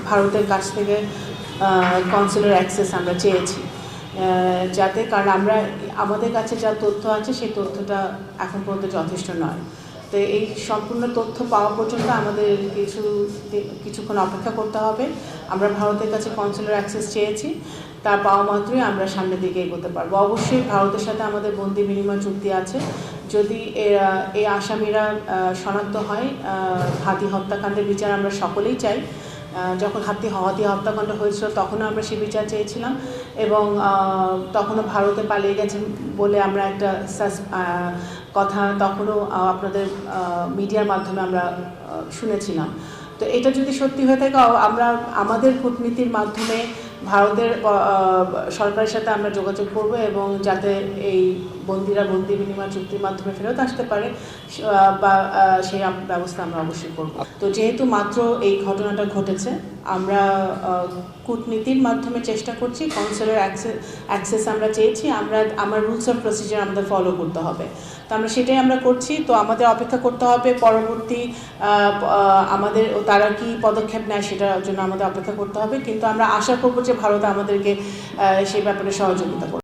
ভারতের কাছ থেকে কনসুলার অ্যাক্সেস আমরা চেয়েছি, যাতে কারণ আমাদের কাছে যা তথ্য আছে সেই তথ্যটা এখন পর্যন্ত যথেষ্ট নয়। তো এই সম্পূর্ণ তথ্য পাওয়া পর্যন্ত আমাদের কিছুক্ষণ অপেক্ষা করতে হবে। আমরা ভারতের কাছে কনসুলার অ্যাক্সেস চেয়েছি, তা পাওয়া মাত্রই আমরা সামনের দিকে এগোতে পারবো। অবশ্যই ভারতের সাথে আমাদের বন্দি বিনিময় চুক্তি আছে। যদি এই আসামিরা শনাক্ত হয়, হাতি হত্যাকাণ্ডের বিচার আমরা সকলেই চাই। যখন হাতি হত্যাকাণ্ড হয়েছিল তখনও আমরা সে বিচার চেয়েছিলাম, এবং তখনও ভারতে পালিয়ে গেছেন বলে আমরা একটা কথা তখনও আপনাদের মিডিয়ার মাধ্যমে আমরা শুনেছিলাম। তো এটা যদি সত্যি হয়ে থাকে, আমরা আমাদের কূটনীতির মাধ্যমে ভারতের সরকারের সাথে আমরা যোগাযোগ করব, এবং যাতে এই বন্দিরা বন্দি বিনিময় চুক্তির মাধ্যমে ফেরত আসতে পারে বা সেই ব্যবস্থা আমরা অবশ্যই করব। তো যেহেতু মাত্র এই ঘটনাটা ঘটেছে, আমরা কূটনীতির মাধ্যমে চেষ্টা করছি। কনসুলার অ্যাক্সেস আমরা চেয়েছি, আমার রুলস অফ প্রসিজার আমাদের ফলো করতে হবে। তো আমরা সেটাই আমরা করছি। তো আমাদের অপেক্ষা করতে হবে পরবর্তী আমাদের তারা কি পদক্ষেপ নেয় সেটার জন্য আমাদের অপেক্ষা করতে হবে, কিন্তু আমরা আশা করব যে ভারত আমাদেরকে সেই ব্যাপারে সহযোগিতা করবে।